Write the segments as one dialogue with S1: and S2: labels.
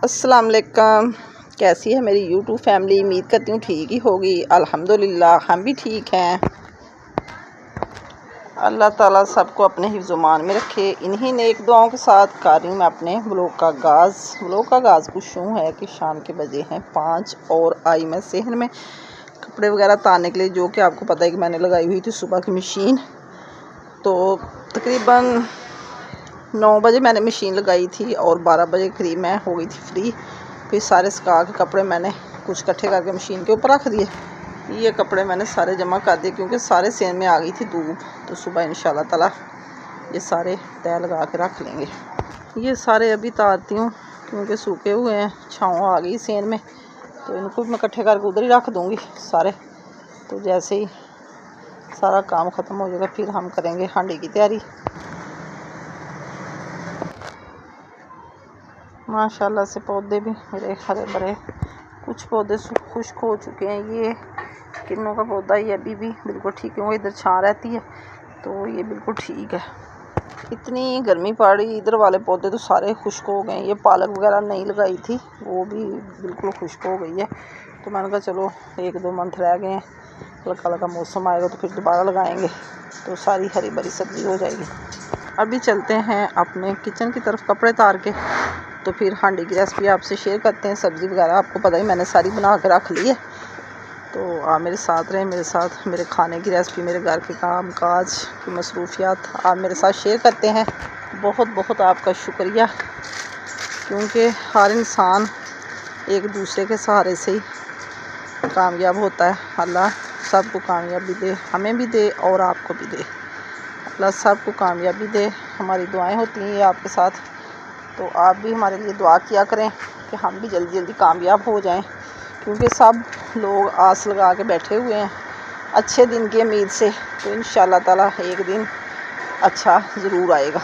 S1: अस्सलाम वालेकुम। कैसी है मेरी यूट्यूब फैमिली? उम्मीद करती हूँ ठीक ही होगी। अल्हम्दुलिल्लाह हम भी ठीक हैं। अल्लाह ताला सबको अपने हिफ्ज़-ओ-मान में रखे। इन्हीं नेक दुआओं के साथ कर रही हूँ मैं अपने व्लॉग का आगाज़ कुछ यूँ है कि शाम के बजे हैं 5 और आई मैं सहन में कपड़े वगैरह तारने के लिए, जो कि आपको पता है कि मैंने लगाई हुई थी सुबह की मशीन। तो तकरीबन 9 बजे मैंने मशीन लगाई थी और 12 बजे करीब मैं हो गई थी फ्री। फिर सारे सुखा के कपड़े मैंने कुछ इकट्ठे करके मशीन के ऊपर रख दिए। ये कपड़े मैंने सारे जमा कर दिए क्योंकि सारे सेन में आ गई थी धूप। तो सुबह इंशाल्लाह ताला ये सारे तय लगा के रख लेंगे। ये सारे अभी तारती हूँ क्योंकि सूखे हुए हैं, छाँव आ गई सेन में। तो इनको मैं इकट्ठे करके उधर ही रख दूँगी सारे। तो जैसे ही सारा काम ख़त्म हो जाएगा फिर हम करेंगे हांडी की तैयारी। माशाल्लाह से पौधे भी मेरे हरे भरे, कुछ पौधे खुश्क हो चुके हैं। ये किन्नों का पौधा ये अभी भी बिल्कुल ठीक है, वो इधर छाँ रहती है तो ये बिल्कुल ठीक है। इतनी गर्मी पड़ रही, इधर वाले पौधे तो सारे खुश्क हो गए। ये पालक वगैरह नहीं लगाई थी वो भी बिल्कुल खुश्क हो गई है। तो मैंने कहा चलो 1-2 मंथ रह गए हैं, हल्का हल्का मौसम आएगा तो फिर दोबारा लगाएंगे तो सारी हरी भरी सब्जी हो जाएगी। अभी चलते हैं अपने किचन की तरफ कपड़े तार के, तो फिर हांडी की रेसिपी आपसे शेयर करते हैं। सब्ज़ी वगैरह आपको पता ही मैंने सारी बना के रख ली है। तो आप मेरे साथ रहें, मेरे साथ मेरे खाने की रेसिपी, मेरे घर के काम काज की मसरूफियात आप मेरे साथ शेयर करते हैं। बहुत बहुत आपका शुक्रिया, क्योंकि हर इंसान एक दूसरे के सहारे से ही कामयाब होता है। अल्लाह सबको कामयाबी दे, हमें भी दे और आपको भी दे। अल्लाह सबको कामयाबी दे। हमारी दुआएं होती हैं ये आपके साथ, तो आप भी हमारे लिए दुआ किया करें कि हम भी जल्दी जल्दी कामयाब हो जाएं, क्योंकि सब लोग आस लगा के बैठे हुए हैं अच्छे दिन की उम्मीद से। तो इंशाल्लाह ताला एक दिन अच्छा ज़रूर आएगा।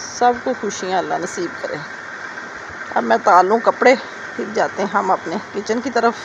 S1: सबको खुशियाँ अल्लाह नसीब करे। अब मैं तार लूँ कपड़े, फिर जाते हैं हम अपने किचन की तरफ।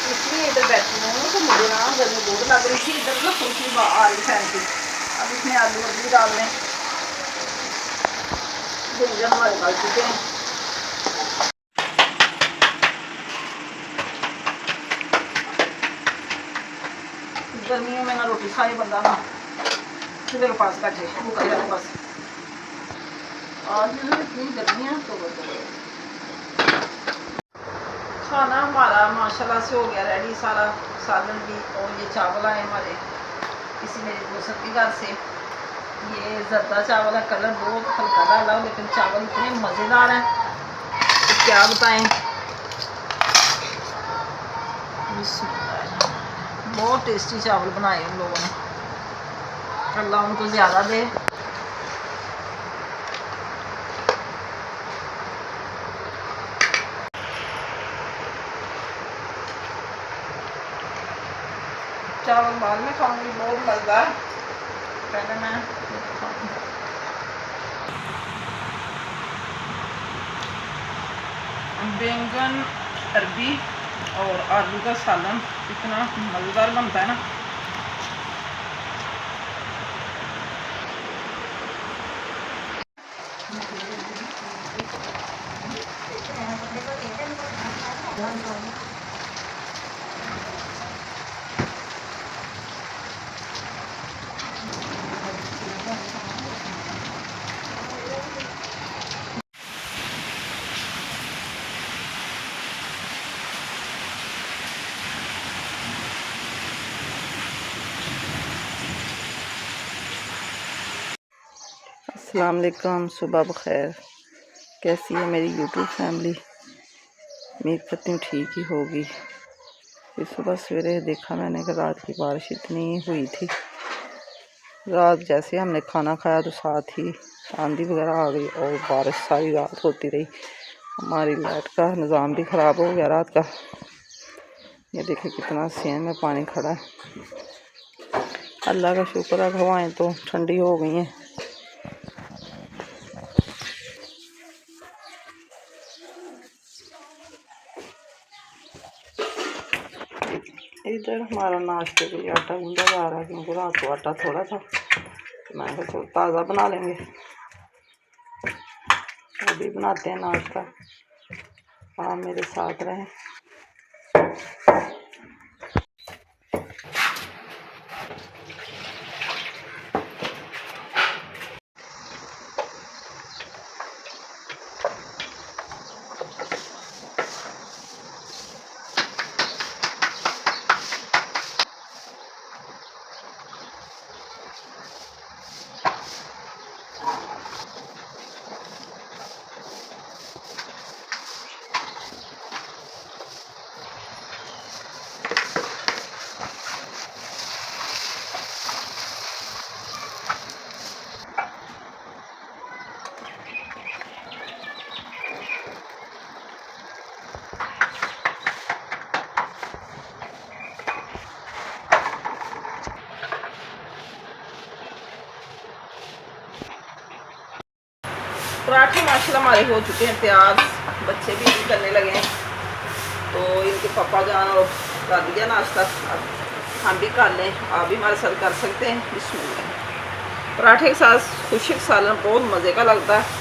S1: इसलिए इधर बैठी हूँ तो मुझे ना गर्मी बहुत लग रही थी। इधर ना खुशी आ रही फैन की। अब इसमें आलू भी डालने, भुंजन हमारे डाल चुके हैं। गर्मियों में ना रोटी खाए बंदा ना मेरे पास बैठे वो कर मेरे पास। आज इतनी गर्मियाँ तो खाना हमारा माशाल्लाह से हो गया रेडी सारा, सालन भी। और ये चावल आए हमारे किसी मेरी दोस्त के घर से। ये जर्दा चावल है, कलर बहुत हल्का डाला लेकिन चावल इतने मज़ेदार हैं तो क्या बताएं। बहुत टेस्टी चावल बनाए उन लोगों ने, अल्लाह उनको ज़्यादा दे। चावल बाद में खाऊंगी, बहुत मज़ेदार। पहले मैं बैंगन, अरबी और आलू का सालन इतना मज़ेदार बनता है ना। अस्सलाम वालेकुम, सुबह बखैर। कैसी है मेरी यूट्यूब फैमिली? उम्मीद करती हूँ ठीक ही होगी। फिर सुबह सवेरे देखा मैंने कि रात की बारिश इतनी हुई थी। रात जैसे हमने खाना खाया तो साथ ही आंधी वगैरह आ गई और बारिश सारी रात होती रही। हमारी लाइट का निज़ाम भी ख़राब हो गया रात का। ये देखिए कितना सेम में पानी खड़ा है। अल्लाह का शुक्र है, हवाएं तो ठंडी हो गई हैं। इधर हमारा नाश्ते के लिए आटा गूंदा जा रहा है क्योंकि रात को आटा थोड़ा था। मैं सोचा ताज़ा बना लेंगे, अभी बनाते हैं नाश्ता। आप मेरे साथ रहें। पराठे माशाल्लाह हमारे हो चुके हैं तैयार, बच्चे भी करने लगे हैं। तो इनके पापा जान और कर दिया नाश्ता, अब हम भी कर लें, आप भी हमारे साथ कर सकते हैं। बिस्मिल्लाह। पराठे के साथ खुशी सालन बहुत मज़े का लगता है।